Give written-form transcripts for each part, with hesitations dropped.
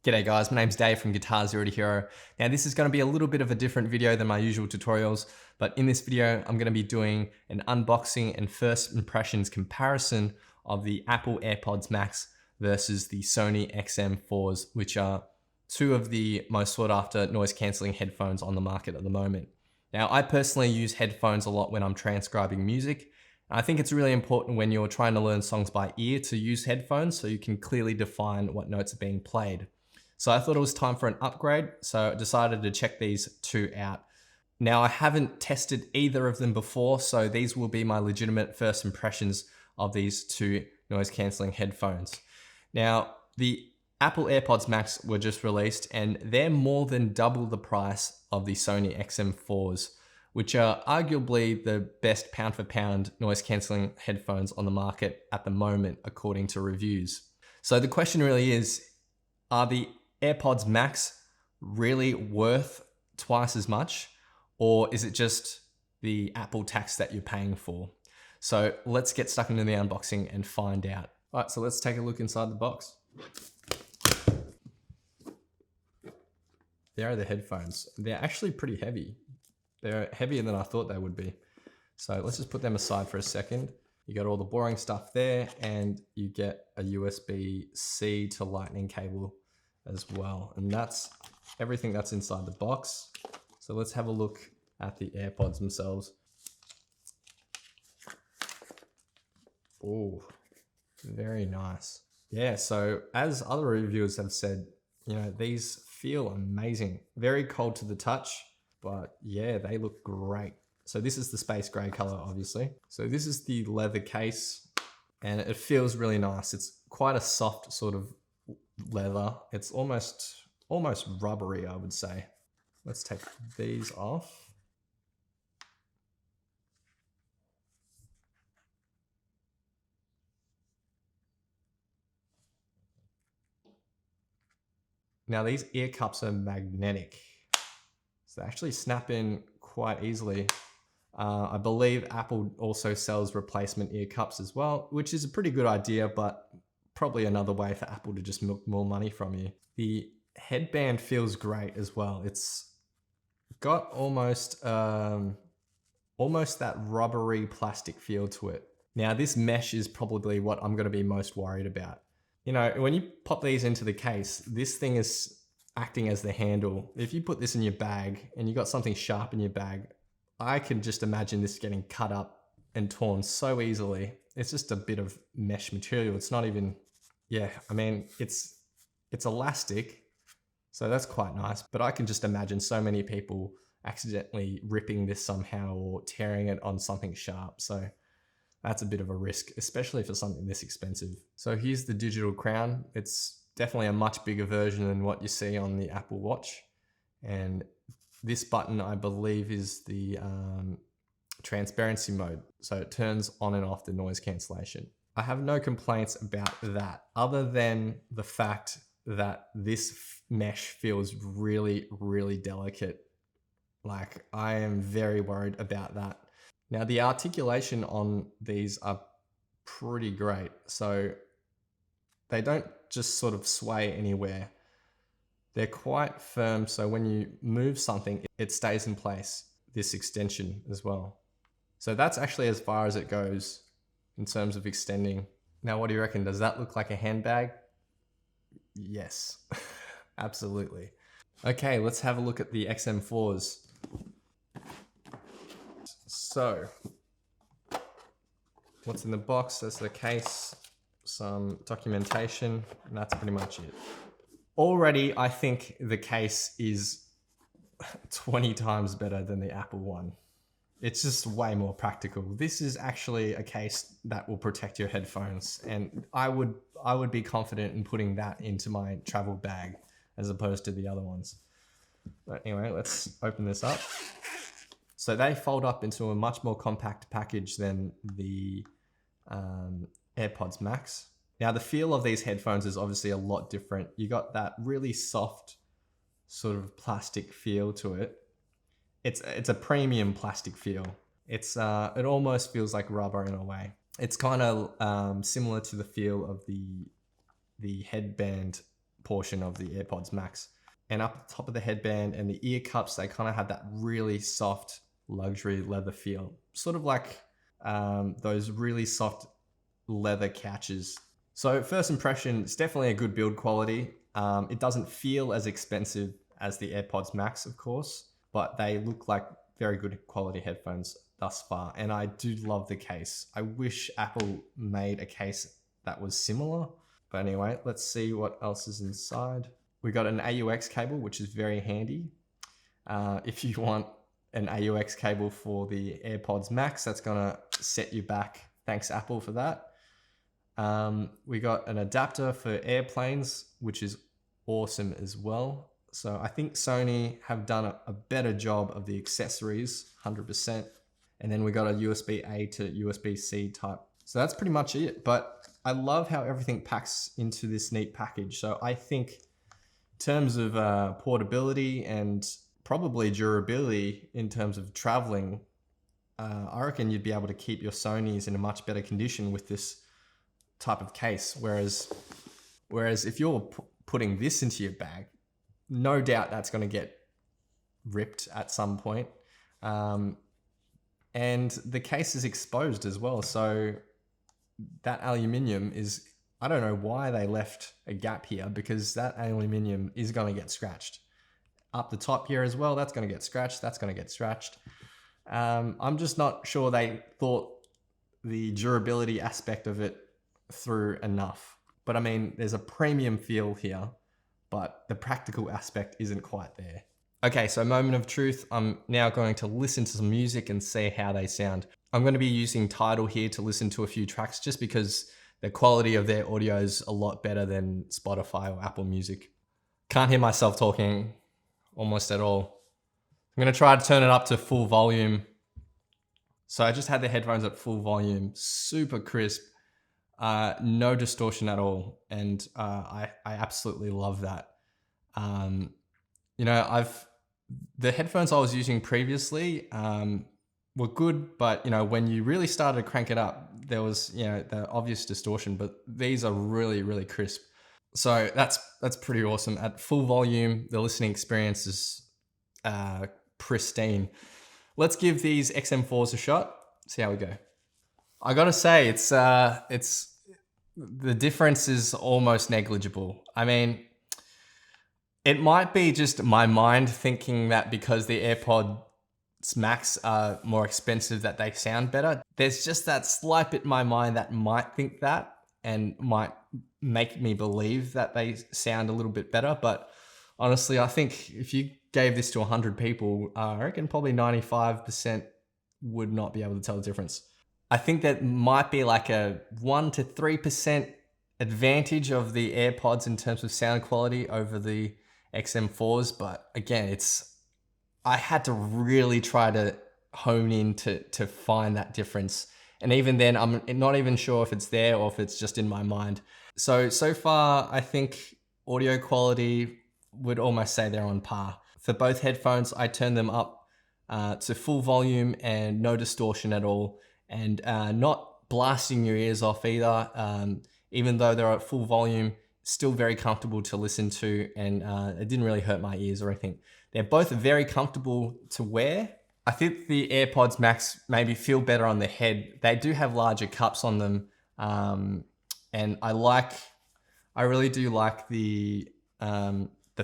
G'day guys, my name's Dave from Guitar Zero to Hero. Now this is going to be a little bit of a different video than my usual tutorials, but in this video I'm going to be doing an unboxing and first impressions comparison of the Apple Airpods Max versus the Sony XM4s, which are two of the most sought after noise cancelling headphones on the market at the moment. Now I personally use headphones a lot when I'm transcribing music. I think it's really important when you're trying to learn songs by ear to use headphones so you can clearly define what notes are being played. So I thought it was time for an upgrade, so I decided to check these two out. Now I haven't tested either of them before, so these will be my legitimate first impressions of these two noise cancelling headphones. Now the Apple Airpods Max were just released and they're more than double the price of the Sony XM4s, which are arguably the best pound for pound noise cancelling headphones on the market at the moment, according to reviews. So the question really is, are the AirPods Max really worth twice as much, or is it just the Apple tax that you're paying for? So let's get stuck into the unboxing and find out. All right, so let's take a look inside the box. There are the headphones. They're actually pretty heavy. They're heavier than I thought they would be. So let's just put them aside for a second. You got all the boring stuff there, and you get a USB-C to Lightning cable as well. And that's everything that's inside the box. So let's have a look at the AirPods themselves. Oh, very nice. Yeah, so as other reviewers have said, you know, these feel amazing. Very cold to the touch, but yeah, they look great. So this is the space gray color, obviously. So this is the leather case, and it feels really nice. It's quite a soft sort of leather. It's almost rubbery, I would say. Let's take these off. Now these ear cups are magnetic, so they actually snap in quite easily. I believe Apple also sells replacement ear cups as well, which is a pretty good idea, but probably another way for Apple to just milk more money from you. The headband feels great as well. It's got almost that rubbery plastic feel to it. Now this mesh is probably what I'm going to be most worried about. You know, when you pop these into the case, this thing is acting as the handle. If you put this in your bag and you got something sharp in your bag, I can just imagine this getting cut up and torn so easily. It's just a bit of mesh material. It's not even, yeah, I mean, it's elastic, so that's quite nice, but I can just imagine so many people accidentally ripping this somehow or tearing it on something sharp. So that's a bit of a risk, especially for something this expensive. So here's the digital crown. It's definitely a much bigger version than what you see on the Apple Watch. And this button, I believe, is the transparency mode. So it turns on and off the noise cancellation. I have no complaints about that, other than the fact that this mesh feels really, really delicate. Like, I am very worried about that. Now the articulation on these are pretty great. So they don't just sort of sway anywhere. They're quite firm, so when you move something, it stays in place. This extension as well. So that's actually as far as it goes in terms of extending. Now what do you reckon? Does that look like a handbag? Yes, absolutely. Okay, let's have a look at the XM4s. So, what's in the box? That's the case, some documentation, and that's pretty much it. Already, I think the case is 20 times better than the Apple one. It's just way more practical. This is actually a case that will protect your headphones, and I would be confident in putting that into my travel bag as opposed to the other ones. But anyway, let's open this up. So they fold up into a much more compact package than the AirPods Max. Now the feel of these headphones is obviously a lot different. You got that really soft sort of plastic feel to it. It's a premium plastic feel. It almost feels like rubber in a way. It's kind of similar to the feel of the headband portion of the AirPods Max. And up the top of the headband and the ear cups, they kind of have that really soft luxury leather feel. Sort of like those really soft leather couches. So first impression, it's definitely a good build quality. It doesn't feel as expensive as the AirPods Max, of course, but they look like very good quality headphones thus far. And I do love the case. I wish Apple made a case that was similar. But anyway, let's see what else is inside. We got an AUX cable, which is very handy. If you want an AUX cable for the AirPods Max, that's gonna set you back. Thanks Apple for that. We got an adapter for airplanes, which is awesome as well. So I think Sony have done a better job of the accessories, 100%. And then we got a USB-A to USB-C type. So that's pretty much it. But I love how everything packs into this neat package. So I think in terms of portability and probably durability in terms of traveling, I reckon you'd be able to keep your Sonys in a much better condition with this type of case. Whereas if you're putting this into your bag, no doubt that's going to get ripped at some point. And the case is exposed as well. So that aluminium is, I don't know why they left a gap here, because that aluminium is going to get scratched. Up the top here as well, that's going to get scratched, that's going to get scratched. I'm just not sure they thought the durability aspect of it through enough. But I mean, there's a premium feel here, but the practical aspect isn't quite there. Okay, so moment of truth. I'm now going to listen to some music and see how they sound. I'm going to be using Tidal here to listen to a few tracks just because the quality of their audio is a lot better than Spotify or Apple Music. Can't hear myself talking almost at all. I'm going to try to turn it up to full volume. So I just had the headphones at full volume, super crisp, no distortion at all. And I absolutely love that. You know, the headphones I was using previously were good, but you know, when you really started to crank it up, there was, you know, the obvious distortion, but these are really, really crisp. So that's pretty awesome. At full volume, the listening experience is pristine. Let's give these XM4s a shot, see how we go. I gotta say, it's the difference is almost negligible. I mean, it might be just my mind thinking that because the AirPods Max are more expensive that they sound better. There's just that slight bit in my mind that might think that and might make me believe that they sound a little bit better. But honestly, I think if you gave this to 100 people, I reckon probably 95% would not be able to tell the difference. I think that might be like a 1 to 3% advantage of the AirPods in terms of sound quality over the XM4s, but again, I had to really try to hone in to find that difference. And even then, I'm not even sure if it's there or if it's just in my mind. So far, I think audio quality would almost say they're on par. For both headphones, I turned them up to full volume and no distortion at all, and not blasting your ears off either. Even though they're at full volume, still very comfortable to listen to, and it didn't really hurt my ears or anything. They're both very comfortable to wear. I think the AirPods Max maybe feel better on the head. They do have larger cups on them, and I really do like the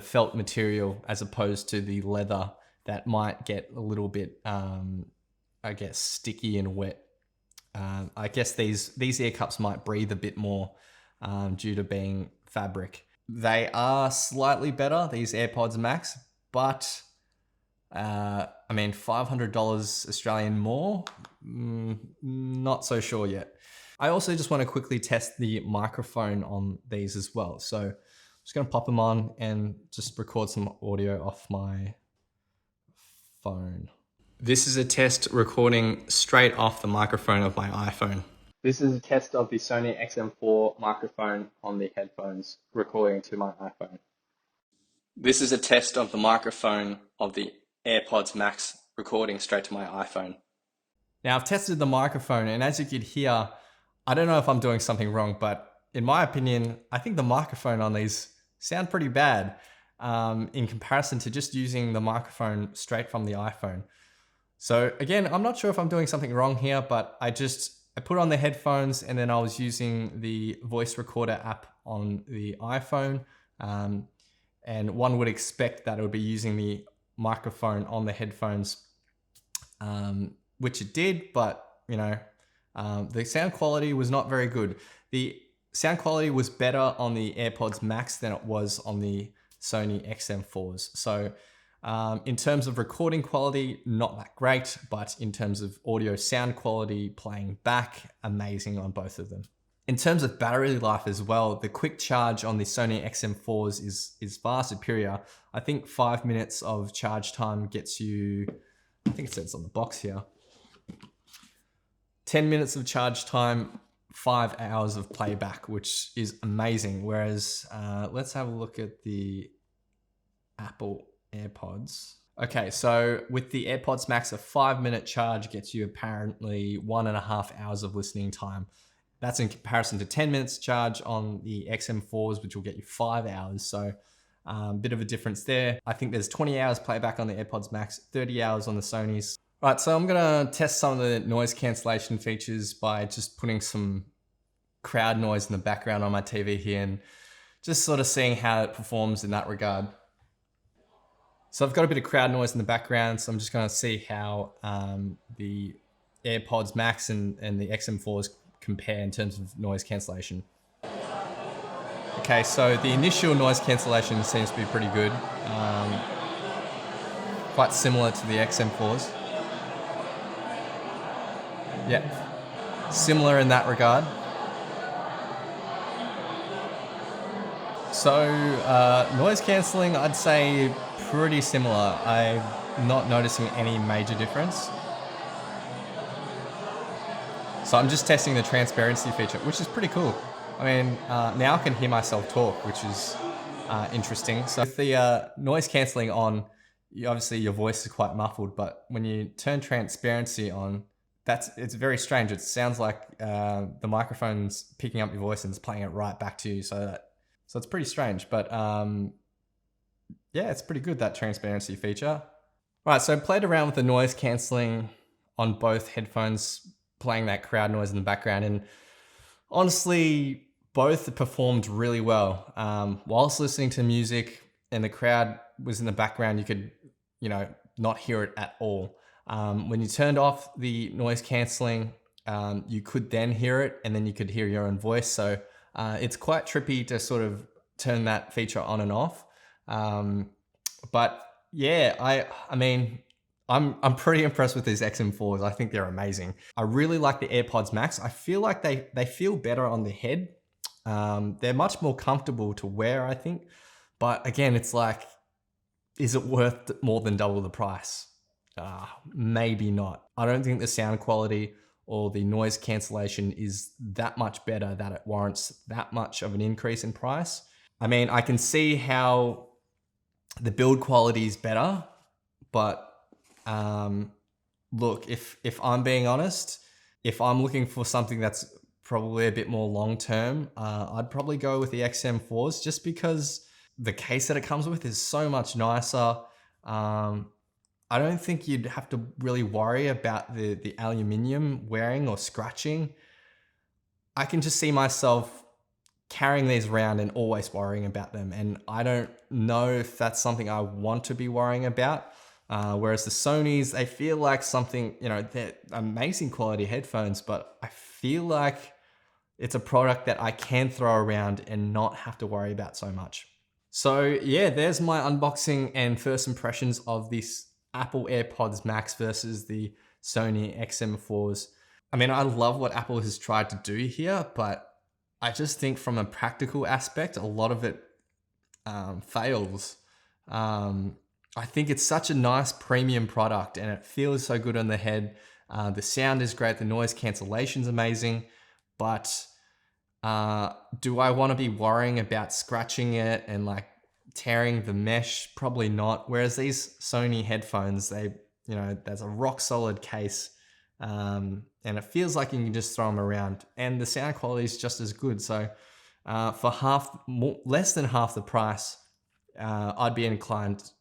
felt material as opposed to the leather that might get a little bit, I guess, sticky and wet. I guess these ear cups might breathe a bit more due to being fabric. They are slightly better, these AirPods Max, but I mean, $500 Australian more, not so sure yet. I also just want to quickly test the microphone on these as well. So I'm just going to pop them on and just record some audio off my phone. This is a test recording straight off the microphone of my iPhone. This is a test of the Sony XM4 microphone on the headphones, recording to my iPhone. This is a test of the microphone of the AirPods Max, recording straight to my iPhone. Now I've tested the microphone, and as you could hear, I don't know if I'm doing something wrong, but in my opinion, I think the microphone on these sound pretty bad in comparison to just using the microphone straight from the iPhone. So again, I'm not sure if I'm doing something wrong here, but I put on the headphones and then I was using the voice recorder app on the iPhone. And one would expect that it would be using the microphone on the headphones, which it did, but you know, the sound quality was not very good. The sound quality was better on the AirPods Max than it was on the Sony XM4s. So in terms of recording quality, not that great, but in terms of audio sound quality, playing back, amazing on both of them. In terms of battery life as well, the quick charge on the Sony XM4s is far superior. I think 5 minutes of charge time gets you, I think it says on the box here, 10 minutes of charge time, 5 hours of playback, which is amazing. Whereas, let's have a look at the Apple AirPods. Okay, so with the AirPods Max, a 5-minute charge gets you apparently 1.5 hours of listening time. That's in comparison to 10 minutes charge on the XM4s, which will get you 5 hours. So bit of a difference there. I think there's 20 hours playback on the AirPods Max, 30 hours on the Sonys. All right, so I'm gonna test some of the noise cancellation features by just putting some crowd noise in the background on my TV here and just sort of seeing how it performs in that regard. So I've got a bit of crowd noise in the background, so I'm just gonna see how the AirPods Max and the XM4s compare in terms of noise cancellation. Okay, so the initial noise cancellation seems to be pretty good. Quite similar to the XM4s. Yeah, similar in that regard. So noise cancelling, I'd say pretty similar. I'm not noticing any major difference. So I'm just testing the transparency feature, which is pretty cool. I mean, now I can hear myself talk, which is interesting. So with the noise cancelling on, obviously your voice is quite muffled, but when you turn transparency on, it's very strange. It sounds like the microphone's picking up your voice and it's playing it right back to you. So it's pretty strange, but yeah, it's pretty good, that transparency feature. All right, so I played around with the noise cancelling on both headphones, playing that crowd noise in the background, and honestly, both performed really well. Whilst listening to music and the crowd was in the background, you could, not hear it at all. When you turned off the noise cancelling, you could then hear it, and then you could hear your own voice. So it's quite trippy to sort of turn that feature on and off. But yeah, I mean, I'm pretty impressed with these XM4s. I think they're amazing. I really like the AirPods Max. I feel like they feel better on the head. They're much more comfortable to wear, I think. But again, it's like, is it worth more than double the price? Maybe not. I don't think the sound quality or the noise cancellation is that much better that it warrants that much of an increase in price. I mean, I can see how the build quality is better, but look, if I'm being honest, if I'm looking for something that's probably a bit more long-term, I'd probably go with the XM4s just because the case that it comes with is so much nicer. I don't think you'd have to really worry about the aluminium wearing or scratching. I can just see myself carrying these around and always worrying about them. And I don't know if that's something I want to be worrying about. Whereas the Sonys, they feel like something, they're amazing quality headphones, but I feel like it's a product that I can throw around and not have to worry about so much. So yeah, there's my unboxing and first impressions of this Apple AirPods Max versus the Sony XM4s. I mean, I love what Apple has tried to do here, but I just think from a practical aspect, a lot of it fails. I think it's such a nice premium product and it feels so good on the head. The sound is great. The noise cancellation is amazing, but do I want to be worrying about scratching it and like tearing the mesh? Probably not. Whereas these Sony headphones, there's a rock solid case, and it feels like you can just throw them around and the sound quality is just as good. So For less than half the price, I'd be inclined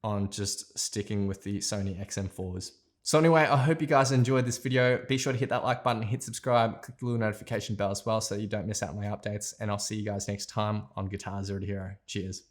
on just sticking with the Sony XM4s. So anyway, I hope you guys enjoyed this video. Be sure to hit that like button, hit subscribe, click the little notification bell as well so you don't miss out on my updates. And I'll see you guys next time on Guitar Zero to Hero. Cheers.